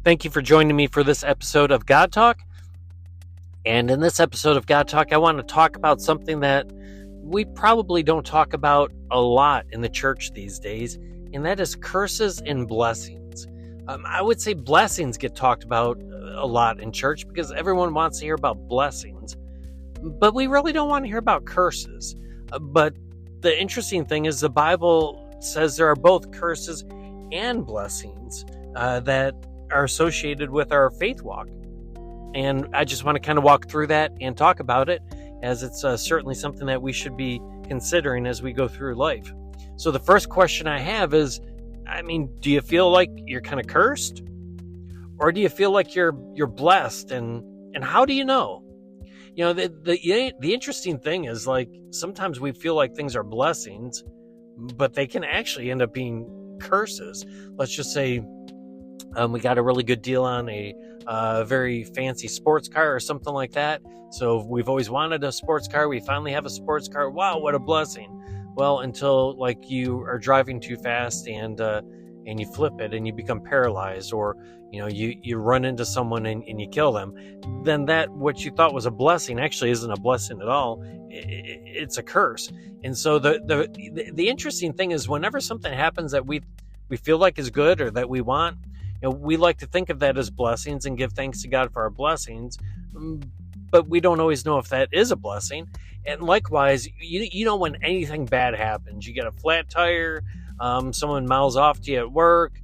Thank you for joining me for this episode of God Talk. And in this episode of God Talk, I want to talk about something that we probably don't talk about a lot in the church these days, and that is curses and blessings. I would say blessings get talked about a lot in church because everyone wants to hear about blessings, but we really don't want to hear about curses. But the interesting thing is the Bible says there are both curses and blessings that are associated with our faith walk. And I just want to kind of walk through that and talk about it, as it's certainly something that we should be considering as we go through life. So the first question I have is, do you feel like you're kind of cursed? Or do you feel like you're blessed? And how do you know? You know, the interesting thing is, like, sometimes we feel like things are blessings, but they can actually end up being curses. Let's just say we got a really good deal on a very fancy sports car or something like that. So we've always wanted a sports car. We finally have a sports car. Wow, what a blessing. Well, until like you are driving too fast and you flip it and you become paralyzed, or you run into someone and you kill them, then that what you thought was a blessing actually isn't a blessing at all. It's a curse. And so the interesting thing is, whenever something happens that we feel like is good or that we want, we like to think of that as blessings and give thanks to God for our blessings, but we don't always know if that is a blessing. And likewise, when anything bad happens, you get a flat tire, someone mouths off to you at work,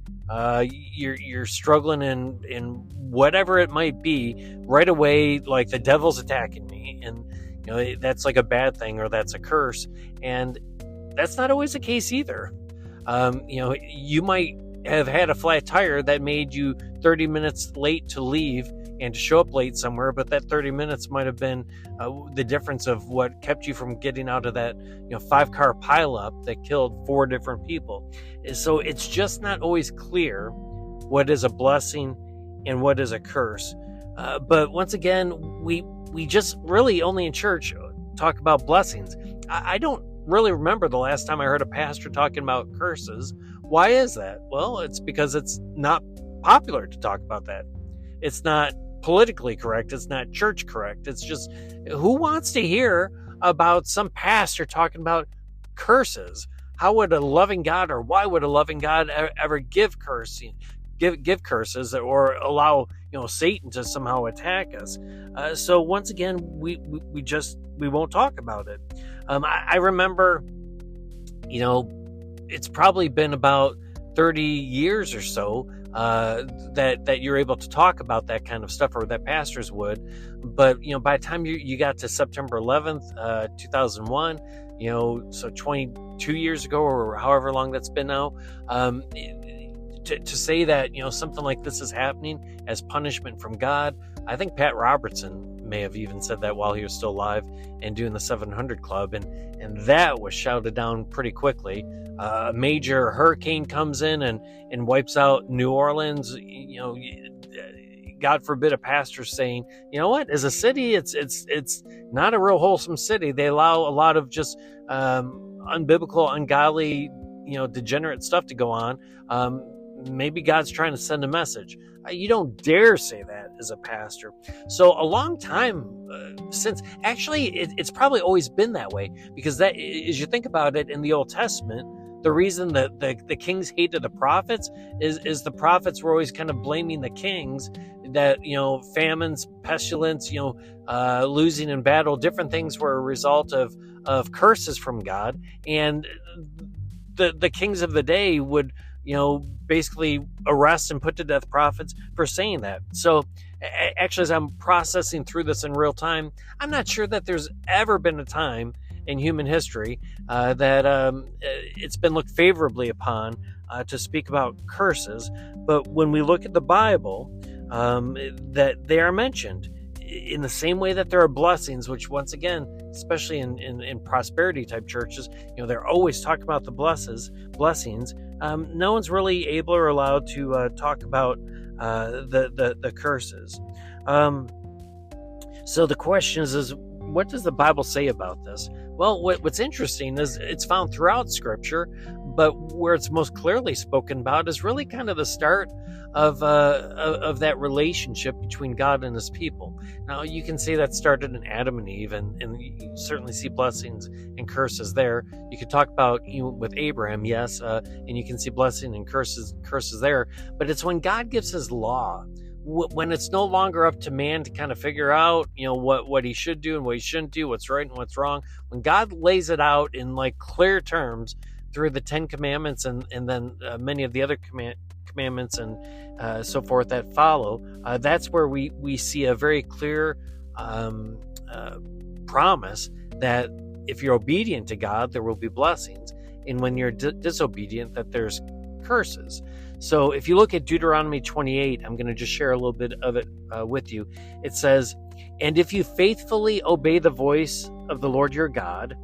you're struggling in whatever it might be, right away, like, the devil's attacking me, and that's like a bad thing, or that's a curse. And that's not always the case either. You might have had a flat tire that made you 30 minutes late to leave and to show up late somewhere, but that 30 minutes might have been the difference of what kept you from getting out of that 5-car pileup that killed 4 different people. So it's just not always clear what is a blessing and what is a curse. But once again, we just really only in church talk about blessings. I don't really remember the last time I heard a pastor talking about curses. Why is that? Well, it's because it's not popular to talk about that. It's not politically correct. It's not church correct. It's just, who wants to hear about some pastor talking about curses? How would a loving God, or why would a loving God ever give curses or allow Satan to somehow attack us? So once again, we won't talk about it. I remember, it's probably been about 30 years or so that you're able to talk about that kind of stuff, or that pastors would. But by the time you got to September 11th, 2001, so 22 years ago, or however long that's been now, to say that something like this is happening as punishment from God. I think Pat Robertson may have even said that while he was still alive and doing the 700 Club, and that was shouted down pretty quickly. A major hurricane comes in and wipes out New Orleans. God forbid a pastor saying, what, as a city, it's not a real wholesome city. They allow a lot of just unbiblical, ungodly, degenerate stuff to go on. Maybe God's trying to send a message. You don't dare say that as a pastor. So a long time since, actually, it's probably always been that way, because that, as you think about it, in the Old Testament, the reason that the kings hated the prophets is the prophets were always kind of blaming the kings that, famines, pestilence, losing in battle, different things were a result of curses from God. And the kings of the day would, basically arrest and put to death prophets for saying that. So actually, as I'm processing through this in real time, I'm not sure that there's ever been a time in human history that it's been looked favorably upon to speak about curses. But when we look at the Bible, that they are mentioned in the same way that there are blessings, which, once again, especially in prosperity type churches, they're always talking about the blessings. No one's really able or allowed to talk about the curses. So the question is, what does the Bible say about this? Well, what's interesting is it's found throughout Scripture, but where it's most clearly spoken about is really kind of the start of that relationship between God and his people. Now, you can say that started in Adam and Eve, and you certainly see blessings and curses there. You could talk about with Abraham, yes, and you can see blessing and curses there. But it's when God gives his law, when it's no longer up to man to kind of figure out, what he should do and what he shouldn't do, what's right and what's wrong. When God lays it out in like clear terms through the 10 Commandments and then many of the other commandments and so forth that follow, that's where we see a very clear promise that if you're obedient to God, there will be blessings, and when you're disobedient, that there's curses. So if you look at Deuteronomy 28, I'm going to just share a little bit of it with you. It says, "And if you faithfully obey the voice of the Lord your God,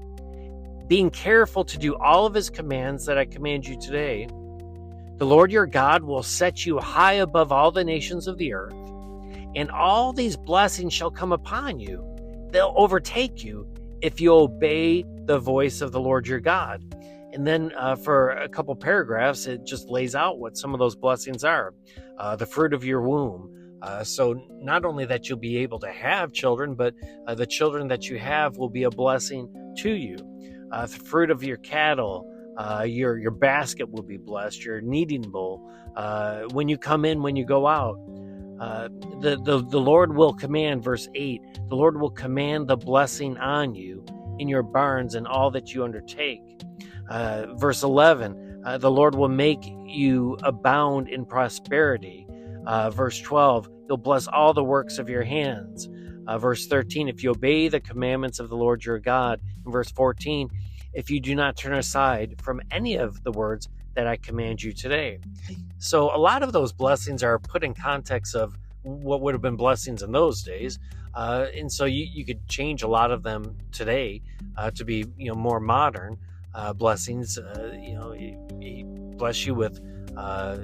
being careful to do all of his commands that I command you today, the Lord your God will set you high above all the nations of the earth, and all these blessings shall come upon you. They'll overtake you if you obey the voice of the Lord your God." And then for a couple paragraphs, it just lays out what some of those blessings are. The fruit of your womb. So not only that you'll be able to have children, but the children that you have will be a blessing to you. The fruit of your cattle, your basket will be blessed, your kneading bowl. When you come in, when you go out, the Lord will command, verse 8, the Lord will command the blessing on you in your barns and all that you undertake. Verse 11, the Lord will make you abound in prosperity. Verse 12, he'll bless all the works of your hands. Verse 13, if you obey the commandments of the Lord your God. And verse 14, if you do not turn aside from any of the words that I command you today. So a lot of those blessings are put in context of what would have been blessings in those days. And so you could change a lot of them today to be more modern blessings. He bless you with a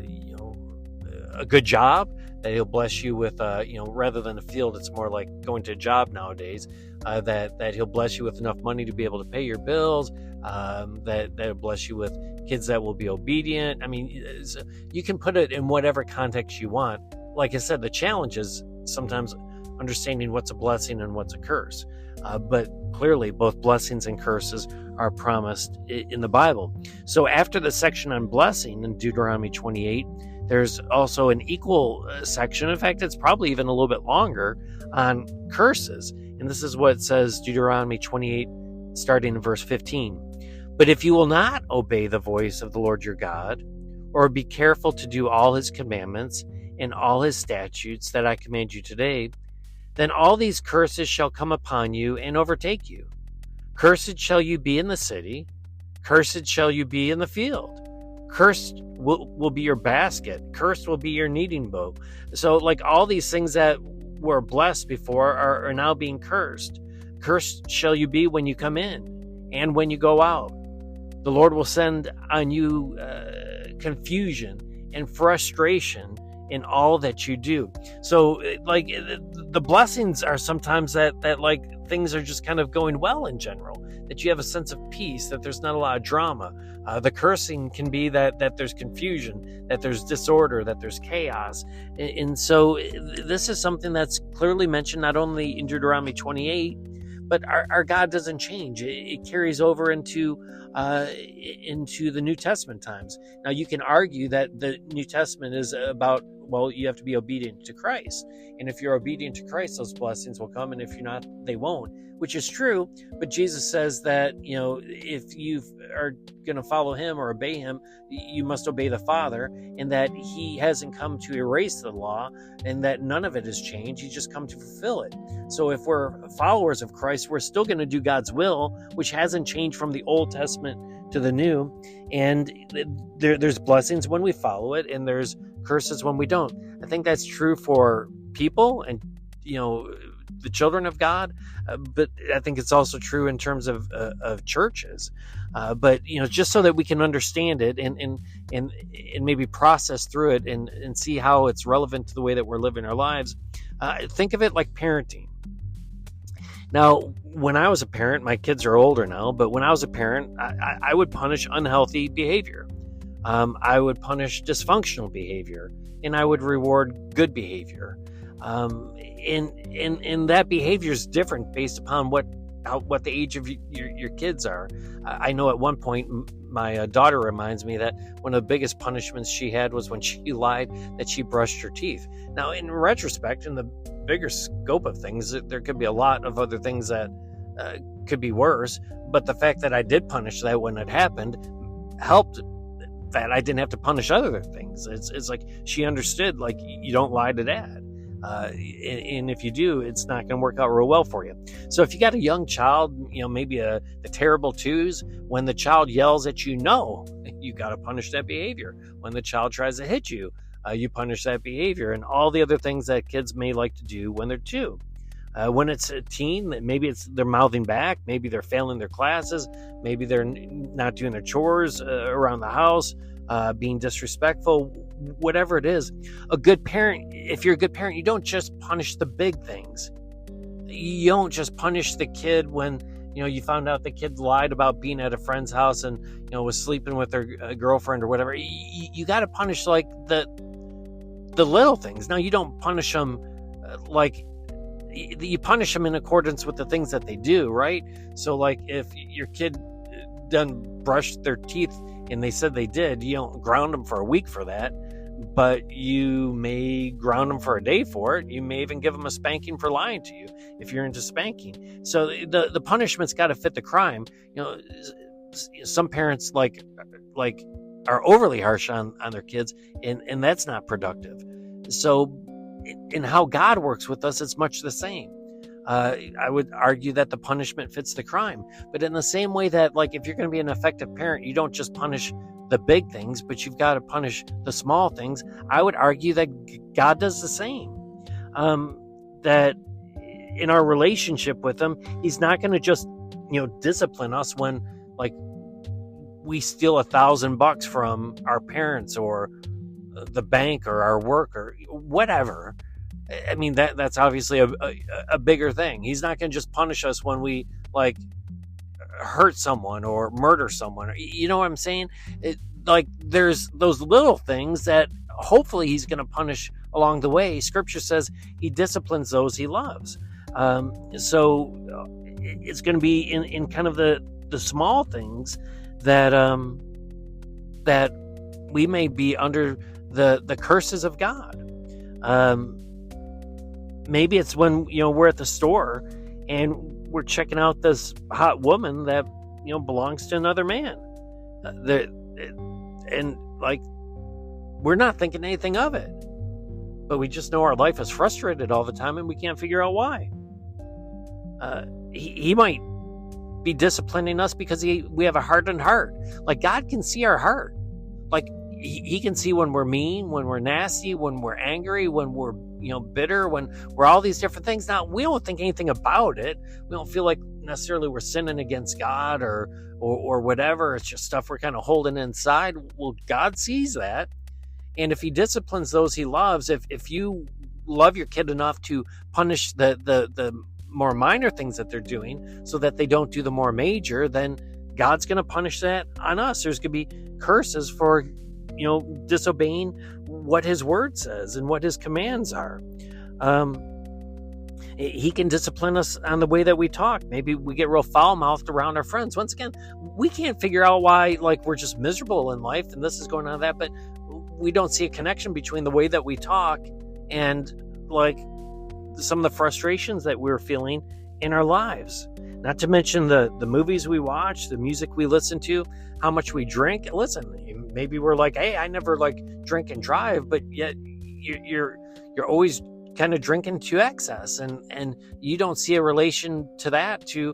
good job, that he'll bless you with rather than a field, it's more like going to a job nowadays, that he'll bless you with enough money to be able to pay your bills, that he'll bless you with kids that will be obedient. I mean, you can put it in whatever context you want. Like I said, the challenge is sometimes understanding what's a blessing and what's a curse. But clearly, both blessings and curses are promised in the Bible. So after the section on blessing in Deuteronomy 28, there's also an equal section. In fact, it's probably even a little bit longer on curses. And this is what it says, Deuteronomy 28, starting in verse 15. But if you will not obey the voice of the Lord your God, or be careful to do all his commandments and all his statutes that I command you today, then all these curses shall come upon you and overtake you. Cursed shall you be in the city, cursed shall you be in the field. Cursed will be your basket, cursed will be your kneading bowl. So like all these things that were blessed before are now being cursed. Cursed shall you be when you come in and when you go out. The Lord will send on you confusion and frustration in all that you do. So like the blessings are sometimes that like things are just kind of going well in general, that you have a sense of peace, that there's not a lot of drama. The cursing can be that there's confusion, that there's disorder, that there's chaos. And so this is something that's clearly mentioned not only in Deuteronomy 28, but our God doesn't change. It carries over into the New Testament times. Now, you can argue that the New Testament is about, well, you have to be obedient to Christ. And if you're obedient to Christ, those blessings will come. And if you're not, they won't, which is true. But Jesus says that, if you are going to follow him or obey him, you must obey the Father, and that he hasn't come to erase the law and that none of it has changed. He's just come to fulfill it. So if we're followers of Christ, we're still going to do God's will, which hasn't changed from the Old Testament to the New. And there's blessings when we follow it, and there's curses when we don't. I think that's true for people and, the children of God, but I think it's also true in terms of churches. But just so that we can understand it and maybe process through it and see how it's relevant to the way that we're living our lives, think of it like parenting. Now, when I was a parent, my kids are older now, but when I was a parent, I would punish unhealthy behavior. I would punish dysfunctional behavior, and I would reward good behavior. And that behavior is different based upon what the age of your kids are. I know at one point, my daughter reminds me that one of the biggest punishments she had was when she lied that she brushed her teeth. Now, in retrospect, in the bigger scope of things, there could be a lot of other things that could be worse. But the fact that I did punish that when it happened helped that I didn't have to punish other things. It's like she understood, like, you don't lie to dad. And if you do, it's not going to work out real well for you. So if you got a young child, maybe the terrible twos, when the child yells at you, no, you got to punish that behavior. When the child tries to hit you, you punish that behavior, and all the other things that kids may like to do when they're two. When it's a teen, maybe they're mouthing back, maybe they're failing their classes, maybe they're not doing their chores around the house, being disrespectful, whatever it is. A good parent, if you're a good parent, you don't just punish the big things. You don't just punish the kid when you found out the kid lied about being at a friend's house and was sleeping with their girlfriend or whatever. You got to punish like the little things. Now, you don't punish them like you punish them in accordance with the things that they do, right? So like if your kid done brushed their teeth and they said they did, you don't ground them for a week for that, but you may ground them for a day for it. You may even give them a spanking for lying to you if you're into spanking. So the punishment's got to fit the crime. Some parents like are overly harsh on their kids, and that's not productive. So in how God works with us, it's much the same. I would argue that the punishment fits the crime. But in the same way that, like, if you're going to be an effective parent, you don't just punish the big things, but you've got to punish the small things. I would argue that God does the same. That in our relationship with him, he's not going to just, discipline us when, like, we steal $1,000 from our parents or the bank or our work or whatever. I mean, that's obviously a bigger thing. He's not going to just punish us when we, like, hurt someone or murder someone. You know what I'm saying? There's those little things that hopefully he's going to punish along the way. Scripture says he disciplines those he loves. So it's going to be in kind of the small things that that we may be under the curses of God. Maybe it's when we're at the store and we're checking out this hot woman that belongs to another man, and like we're not thinking anything of it, but we just know our life is frustrated all the time and we can't figure out why. He might be disciplining us because we have a hardened heart. Like, God can see our heart. Like, he can see when we're mean, when we're nasty, when we're angry, when we're bitter, when we're all these different things. Now, we don't think anything about it. We don't feel like necessarily we're sinning against God or whatever. It's just stuff we're kind of holding inside. Well, God sees that. And if he disciplines those he loves, if you love your kid enough to punish the more minor things that they're doing so that they don't do the more major, then God's going to punish that on us. There's going to be curses for disobeying what his word says and what his commands are. He can discipline us on the way that we talk. Maybe we get real foul-mouthed around our friends. Once again, we can't figure out why, like, we're just miserable in life and this is going on that, but we don't see a connection between the way that we talk and, like, some of the frustrations that we're feeling in our lives. Not to mention the movies we watch, the music we listen to, how much we drink. Listen, maybe we're like, hey, I never drink and drive, but yet you're always kind of drinking to excess, and you don't see a relation to that to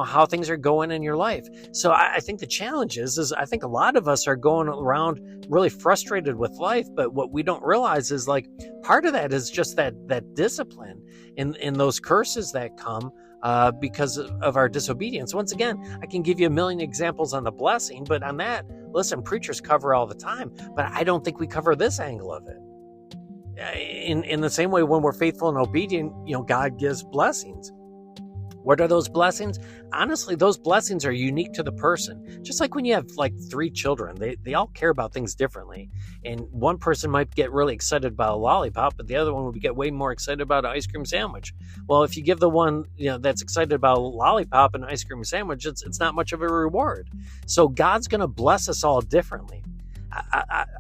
how things are going in your life. So I think the challenge is I think a lot of us are going around really frustrated with life, but what we don't realize is, like, part of that is just that discipline in those curses that come because of our disobedience. Once again, I can give you a million examples on the blessing, but on that, listen, preachers cover all the time, but I don't think we cover this angle of it. In the same way, when we're faithful and obedient, God gives blessings. What are those blessings? Honestly, those blessings are unique to the person. Just like when you have like 3 children, they all care about things differently. And one person might get really excited about a lollipop, but the other one would get way more excited about an ice cream sandwich. Well, if you give the one that's excited about a lollipop and an ice cream sandwich, it's not much of a reward. So God's going to bless us all differently.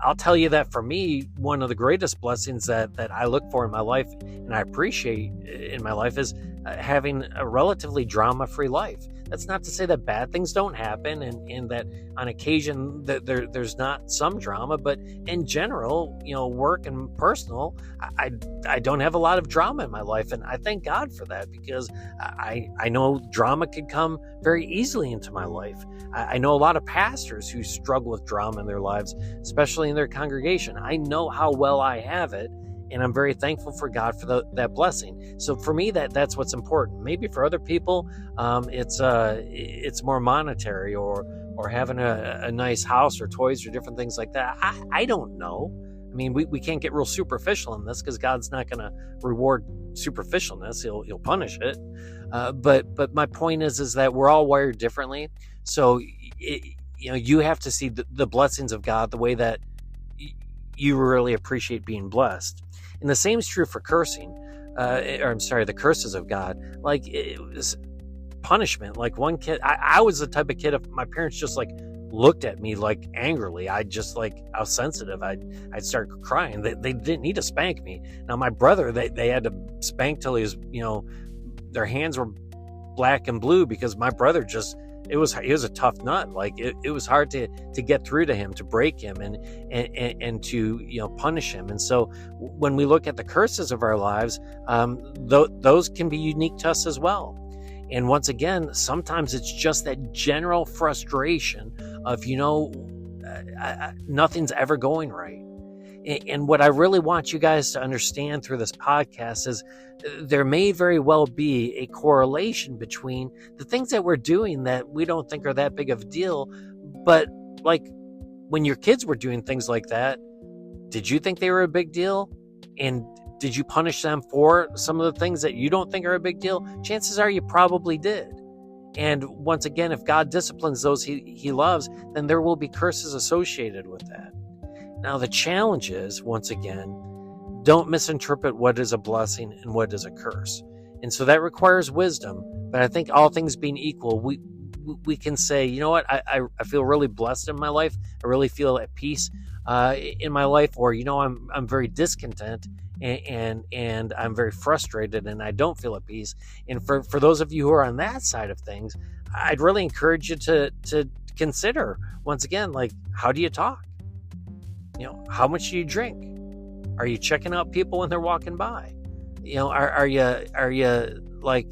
I'll tell you that for me, one of the greatest blessings that I look for in my life and I appreciate in my life is having a relatively drama-free life. That's not to say that bad things don't happen and that on occasion that there's not some drama, but in general, work and personal, I don't have a lot of drama in my life, and I thank God for that, because I know drama could come very easily into my life. I know a lot of pastors who struggle with drama in their lives, especially in their congregation. I know how well I have it, and I'm very thankful for God for that blessing. So for me, that's what's important. Maybe for other people, it's more monetary or having a nice house or toys or different things like that. I don't know. I mean, we can't get real superficial in this, because God's not going to reward superficialness. He'll punish it. But my point is that we're all wired differently. So you have to see the blessings of God the way that you really appreciate being blessed. And the same is true for cursing, the curses of God. Like, it was punishment. Like one kid, I was the type of kid, if my parents just like looked at me like angrily, I was sensitive. I'd start crying. They didn't need to spank me. Now my brother, they had to spank till he was, their hands were black and blue, because my brother he was a tough nut. Like it was hard to get through to him, to break him and to punish him. And so when we look at the curses of our lives, those can be unique to us as well. And once again, sometimes it's just that general frustration of nothing's ever going right. And what I really want you guys to understand through this podcast is there may very well be a correlation between the things that we're doing that we don't think are that big of a deal. But like when your kids were doing things like that, did you think they were a big deal? And did you punish them for some of the things that you don't think are a big deal? Chances are you probably did. And once again, if God disciplines those he loves, then there will be curses associated with that. Now, the challenge is, once again, don't misinterpret what is a blessing and what is a curse. And so that requires wisdom. But I think all things being equal, we can say, you know what, I feel really blessed in my life. I really feel at peace in my life. Or, I'm very discontent and I'm very frustrated and I don't feel at peace. And for those of you who are on that side of things, I'd really encourage you to consider, once again, like, how do you talk? How much do you drink? Are you checking out people when they're walking by? Are you like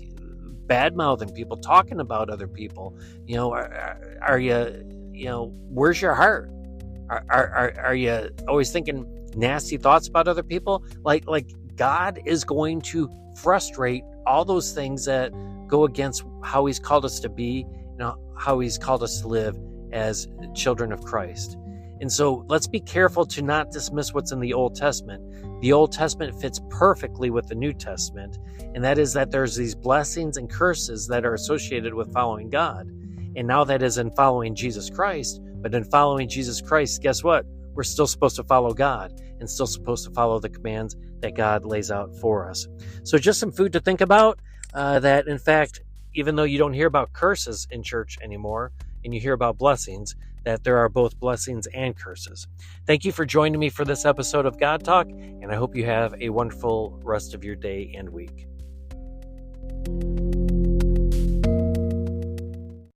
bad mouthing people, talking about other people? Are you, where's your heart? Are you always thinking nasty thoughts about other people? Like God is going to frustrate all those things that go against how he's called us to be, how he's called us to live as children of Christ. And so let's be careful to not dismiss what's in the Old Testament. The Old Testament fits perfectly with the New Testament, and that is that there's these blessings and curses that are associated with following God. And now that is in following Jesus Christ, but in following Jesus Christ, guess what? We're still supposed to follow God and still supposed to follow the commands that God lays out for us. So just some food to think about, that in fact, even though you don't hear about curses in church anymore, and you hear about blessings, that there are both blessings and curses. Thank you for joining me for this episode of God Talk, and I hope you have a wonderful rest of your day and week.